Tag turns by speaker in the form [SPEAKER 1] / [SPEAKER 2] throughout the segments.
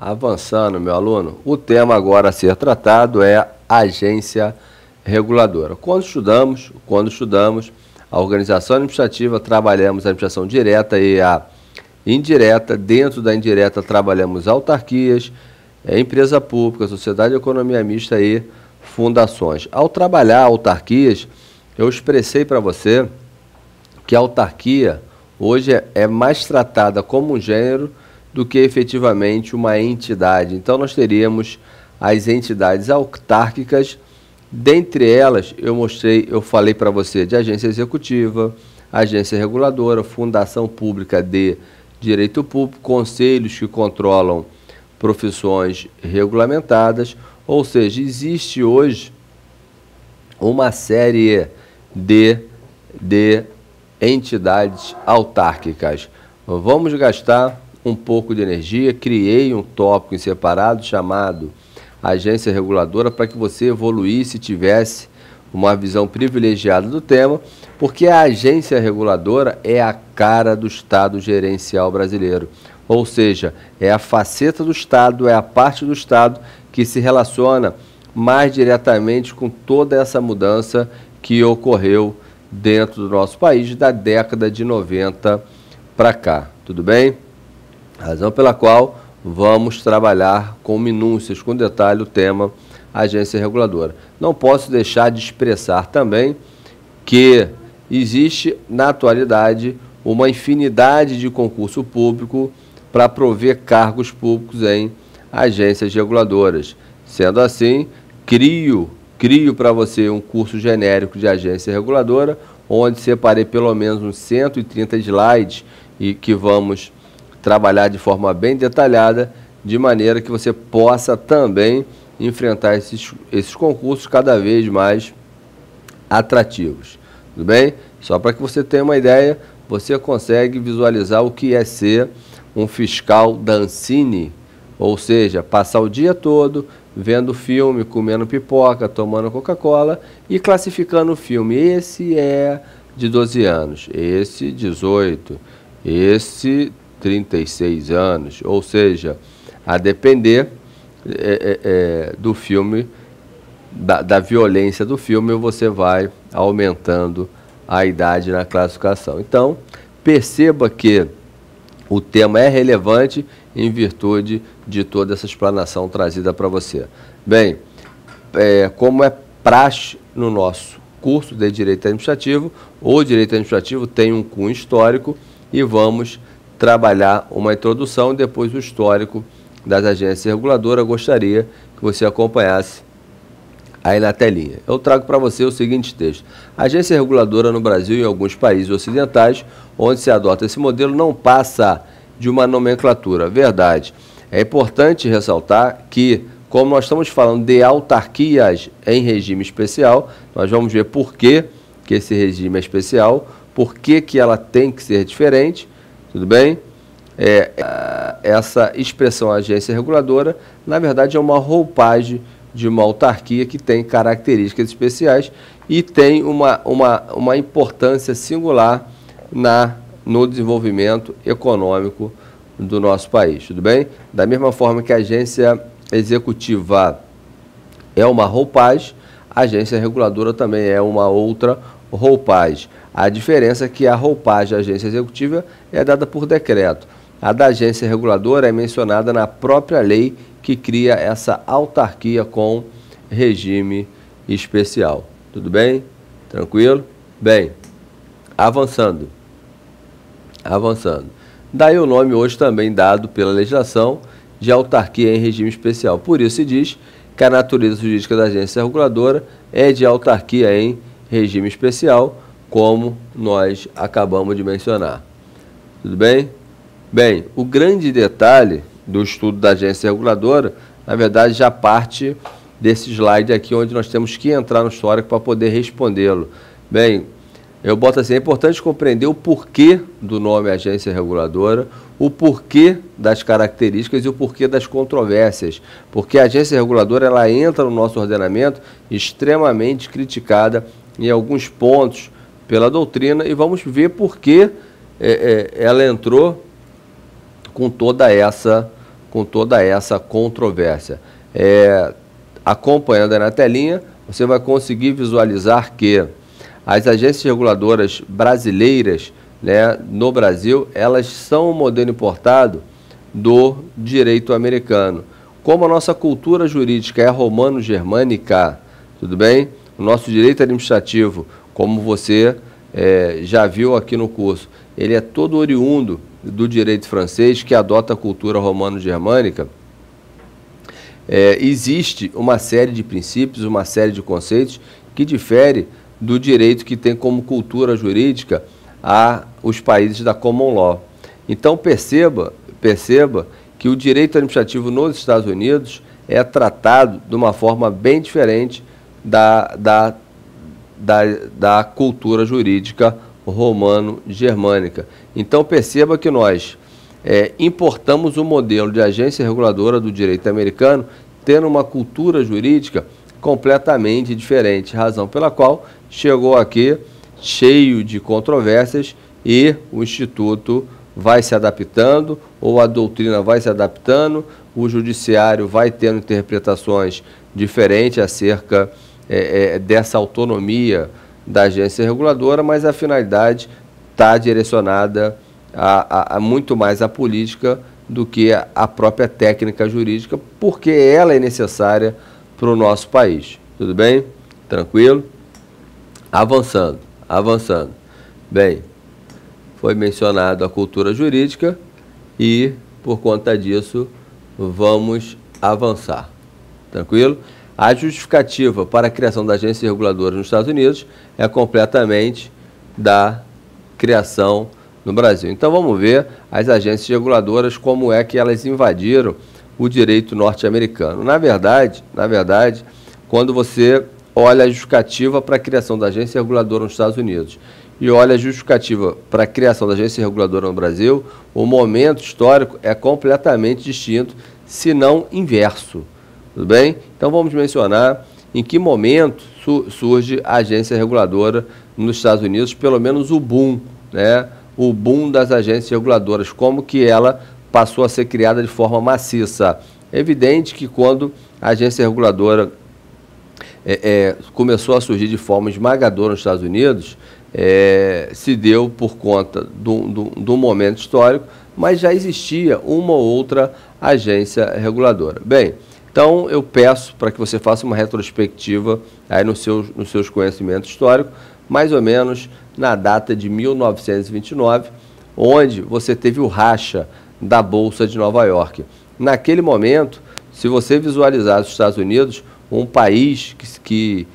[SPEAKER 1] Avançando, meu aluno, o tema agora a ser tratado é agência reguladora. Quando estudamos a organização administrativa, trabalhamos a administração direta e a indireta. Dentro da indireta, trabalhamos autarquias, empresa pública, sociedade de economia mista e fundações. Ao trabalhar autarquias, eu expressei para você que a autarquia hoje é mais tratada como um gênero do que efetivamente uma entidade. Então nós teríamos as entidades autárquicas, dentre elas eu falei para você de agência executiva, agência reguladora, fundação pública de direito público, conselhos que controlam profissões regulamentadas, ou seja, existe hoje uma série de entidades autárquicas. Vamos gastar um pouco de energia. Criei um tópico em separado chamado agência reguladora para que você evoluísse e tivesse uma visão privilegiada do tema, porque a agência reguladora é a cara do Estado gerencial brasileiro. Ou seja, é a faceta do Estado, é a parte do Estado que se relaciona mais diretamente com toda essa mudança que ocorreu dentro do nosso país da década de 90 para cá. Tudo bem? Razão pela qual vamos trabalhar com minúcias, com detalhe, o tema agência reguladora. Não posso deixar de expressar também que existe, na atualidade, uma infinidade de concurso público para prover cargos públicos em agências reguladoras. Sendo assim, crio para você um curso genérico de agência reguladora, onde separei pelo menos uns 130 slides e que vamos trabalhar de forma bem detalhada, de maneira que você possa também enfrentar esses concursos cada vez mais atrativos. Tudo bem? Só para que você tenha uma ideia, você consegue visualizar o que é ser um fiscal da Ancine, ou seja, passar o dia todo vendo filme, comendo pipoca, tomando Coca-Cola e classificando o filme. Esse é de 12 anos, esse 18, esse 36 anos, ou seja, a depender do filme, da violência do filme, você vai aumentando a idade na classificação. Então, perceba que o tema é relevante em virtude de toda essa explanação trazida para você. Bem, como é praxe no nosso curso de Direito Administrativo, o Direito Administrativo tem um cunho histórico e vamos trabalhar uma introdução e depois o histórico das agências reguladoras. Gostaria que você acompanhasse aí na telinha. Eu trago para você o seguinte texto. A agência reguladora no Brasil e em alguns países ocidentais, onde se adota esse modelo, não passa de uma nomenclatura. Verdade. É importante ressaltar que, como nós estamos falando de autarquias em regime especial, nós vamos ver por que esse regime é especial, por que ela tem que ser diferente. Tudo bem? Essa expressão agência reguladora, na verdade, é uma roupagem de uma autarquia que tem características especiais e tem uma importância singular no desenvolvimento econômico do nosso país. Tudo bem? Da mesma forma que a agência executiva é uma roupagem, a agência reguladora também é uma outra roupagem. A diferença é que a roupagem da agência executiva é dada por decreto. A da agência reguladora é mencionada na própria lei que cria essa autarquia com regime especial. Tudo bem? Tranquilo? Bem, avançando. Daí o nome hoje também dado pela legislação de autarquia em regime especial. Por isso se diz que a natureza jurídica da agência reguladora é de autarquia em regime especial, como nós acabamos de mencionar. Tudo bem? Bem, o grande detalhe do estudo da agência reguladora, na verdade, já parte desse slide aqui, onde nós temos que entrar no histórico para poder respondê-lo. Bem, eu boto assim, é importante compreender o porquê do nome agência reguladora, o porquê das características e o porquê das controvérsias, porque a agência reguladora ela entra no nosso ordenamento extremamente criticada em alguns pontos pela doutrina e vamos ver por que ela entrou com toda essa com toda essa controvérsia. Acompanhando aí na telinha, você vai conseguir visualizar que as agências reguladoras brasileiras, né, no Brasil, elas são um modelo importado do direito americano. Como a nossa cultura jurídica é romano-germânica, tudo bem? O nosso direito administrativo, como você já viu aqui no curso, ele é todo oriundo do direito francês, que adota a cultura romano-germânica. Existe uma série de princípios, uma série de conceitos que difere do direito que tem como cultura jurídica os países da Common Law. Então perceba que o direito administrativo nos Estados Unidos é tratado de uma forma bem diferente da cultura jurídica romano-germânica. Então perceba que nós importamos um modelo de agência reguladora do direito americano, tendo uma cultura jurídica completamente diferente, razão pela qual chegou aqui cheio de controvérsias e o Instituto vai se adaptando, ou a doutrina vai se adaptando, o judiciário vai tendo interpretações diferentes acerca dessa autonomia da agência reguladora, mas a finalidade está direcionada a muito mais a política do que a própria técnica jurídica, porque ela é necessária para o nosso país. Tudo bem? Tranquilo? Avançando. Bem, foi mencionado a cultura jurídica e, por conta disso, vamos avançar. Tranquilo? A justificativa para a criação da agência reguladora nos Estados Unidos é completamente da criação no Brasil. Então vamos ver as agências reguladoras, como é que elas invadiram o direito norte-americano. Na verdade, quando você olha a justificativa para a criação da agência reguladora nos Estados Unidos e olha a justificativa para a criação da agência reguladora no Brasil, o momento histórico é completamente distinto, se não inverso. Tudo bem? Então vamos mencionar em que momento surge a agência reguladora nos Estados Unidos, pelo menos o boom, né? O boom das agências reguladoras, como que ela passou a ser criada de forma maciça. É evidente que quando a agência reguladora começou a surgir de forma esmagadora nos Estados Unidos, se deu por conta do momento histórico, mas já existia uma ou outra agência reguladora. Bem, então eu peço para que você faça uma retrospectiva aí nos seus conhecimentos históricos, mais ou menos na data de 1929, onde você teve o racha da Bolsa de Nova York. Naquele momento, se você visualizar os Estados Unidos, um país que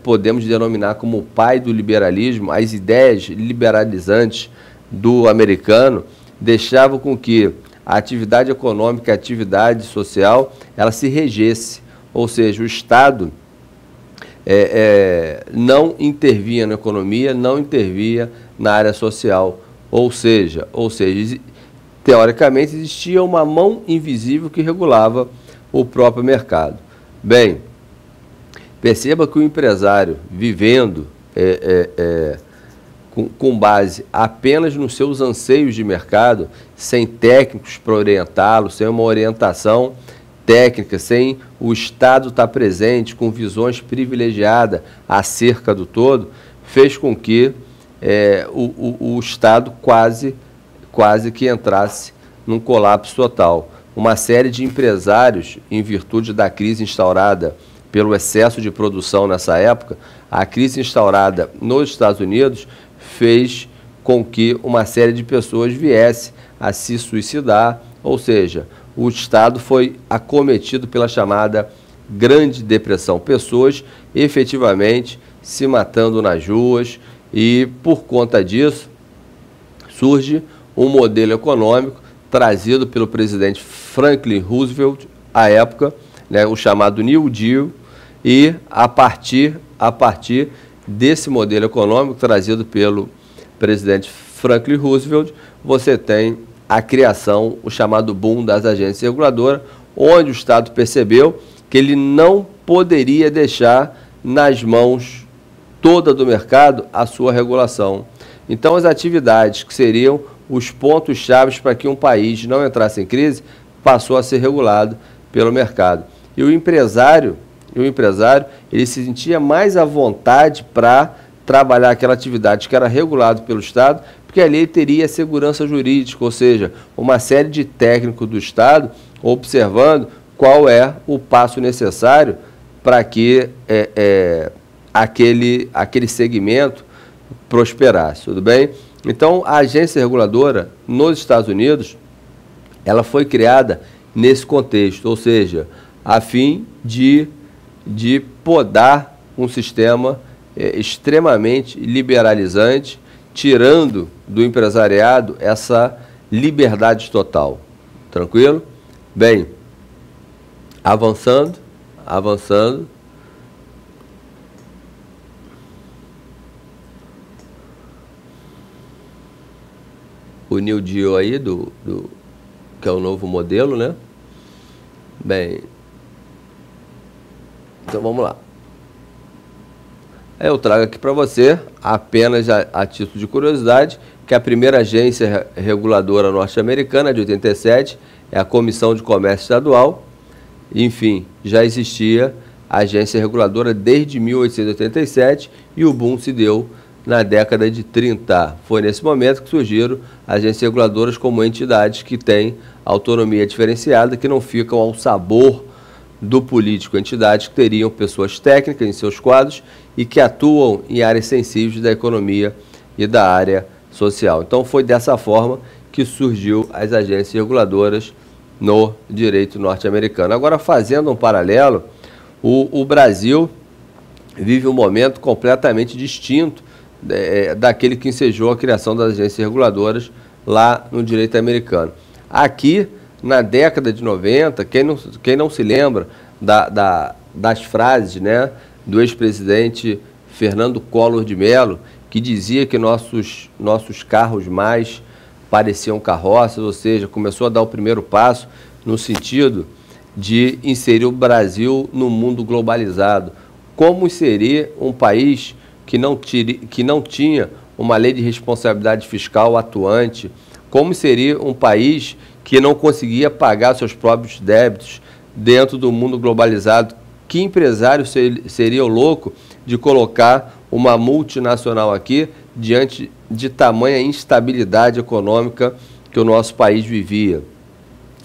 [SPEAKER 1] podemos denominar como o pai do liberalismo, as ideias liberalizantes do americano deixavam com que a atividade econômica, a atividade social, ela se regesse, ou seja, o Estado não intervia na economia, não intervia na área social, ou seja, teoricamente existia uma mão invisível que regulava o próprio mercado. Bem, perceba que o empresário vivendo com base apenas nos seus anseios de mercado, sem técnicos para orientá-lo, sem uma orientação técnica, sem o Estado estar presente, com visões privilegiadas acerca do todo, fez com que o Estado quase que entrasse num colapso total. Uma série de empresários, em virtude da crise instaurada pelo excesso de produção nessa época, a crise instaurada nos Estados Unidos fez com que uma série de pessoas viesse a se suicidar, ou seja, o Estado foi acometido pela chamada Grande Depressão. Pessoas efetivamente se matando nas ruas e, por conta disso, surge um modelo econômico trazido pelo presidente Franklin Roosevelt, à época, né, o chamado New Deal, e a partir desse modelo econômico trazido pelo presidente Franklin Roosevelt, você tem a criação, o chamado boom das agências reguladoras, onde o Estado percebeu que ele não poderia deixar nas mãos toda do mercado a sua regulação. Então, as atividades que seriam os pontos chaves para que um país não entrasse em crise passou a ser regulado pelo mercado. E o empresário, ele se sentia mais à vontade para trabalhar aquela atividade que era regulada pelo Estado, porque ali ele teria segurança jurídica, ou seja, uma série de técnicos do Estado observando qual é o passo necessário para que aquele segmento prosperasse, tudo bem? Então, a agência reguladora nos Estados Unidos, ela foi criada nesse contexto, ou seja, a fim de podar um sistema extremamente liberalizante, tirando do empresariado essa liberdade total. Tranquilo? Bem, avançando. O New Deal aí, que é o novo modelo, né? Bem, então vamos lá. Eu trago aqui para você, apenas a título de curiosidade, que a primeira agência reguladora norte-americana, de 87, é a Comissão de Comércio Estadual. Enfim, já existia a agência reguladora desde 1887 e o boom se deu na década de 30. Foi nesse momento que surgiram agências reguladoras como entidades que têm autonomia diferenciada, que não ficam ao sabor do político, entidades que teriam pessoas técnicas em seus quadros e que atuam em áreas sensíveis da economia e da área social. Então foi dessa forma que surgiu as agências reguladoras no direito norte-americano. Agora, fazendo um paralelo, o Brasil vive um momento completamente distinto daquele que ensejou a criação das agências reguladoras lá no direito americano. Aqui, na década de 90, quem não se lembra das frases, né, do ex-presidente Fernando Collor de Mello, que dizia que nossos carros mais pareciam carroças, ou seja, começou a dar o primeiro passo no sentido de inserir o Brasil no mundo globalizado. Como inserir um país que não tinha uma lei de responsabilidade fiscal atuante? Como seria um país que não conseguia pagar seus próprios débitos dentro do mundo globalizado? Que empresário seria o louco de colocar uma multinacional aqui diante de tamanha instabilidade econômica que o nosso país vivia?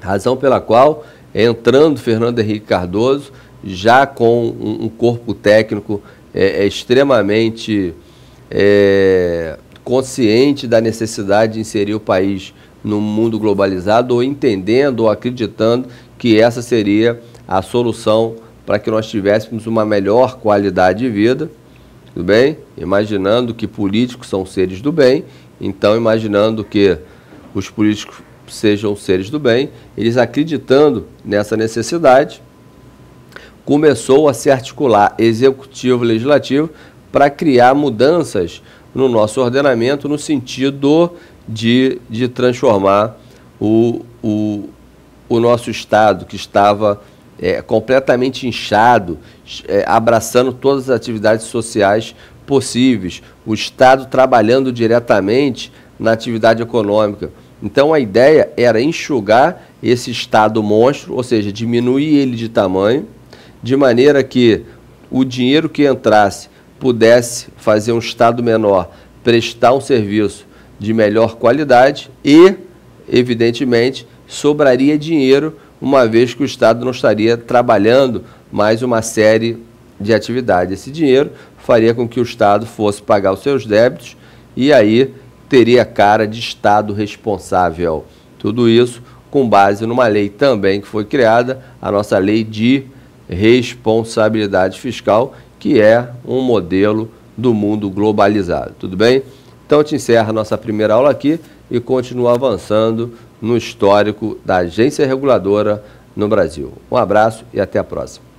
[SPEAKER 1] Razão pela qual, entrando Fernando Henrique Cardoso, já com um corpo técnico extremamente consciente da necessidade de inserir o país no mundo globalizado, ou entendendo ou acreditando que essa seria a solução para que nós tivéssemos uma melhor qualidade de vida, tudo bem? Imaginando que políticos são seres do bem, então imaginando que os políticos sejam seres do bem, eles acreditando nessa necessidade, começou a se articular executivo e legislativo para criar mudanças no nosso ordenamento no sentido de transformar o nosso Estado, que estava completamente inchado, abraçando todas as atividades sociais possíveis, o Estado trabalhando diretamente na atividade econômica. Então a ideia era enxugar esse Estado monstro, ou seja, diminuir ele de tamanho, de maneira que o dinheiro que entrasse pudesse fazer um Estado menor, prestar um serviço de melhor qualidade e, evidentemente, sobraria dinheiro, uma vez que o Estado não estaria trabalhando mais uma série de atividades. Esse dinheiro faria com que o Estado fosse pagar os seus débitos e aí teria cara de Estado responsável. Tudo isso com base numa lei também que foi criada, a nossa lei de responsabilidade fiscal, que é um modelo do mundo globalizado. Tudo bem? Então, eu te encerro a nossa primeira aula aqui e continuo avançando no histórico da agência reguladora no Brasil. Um abraço e até a próxima.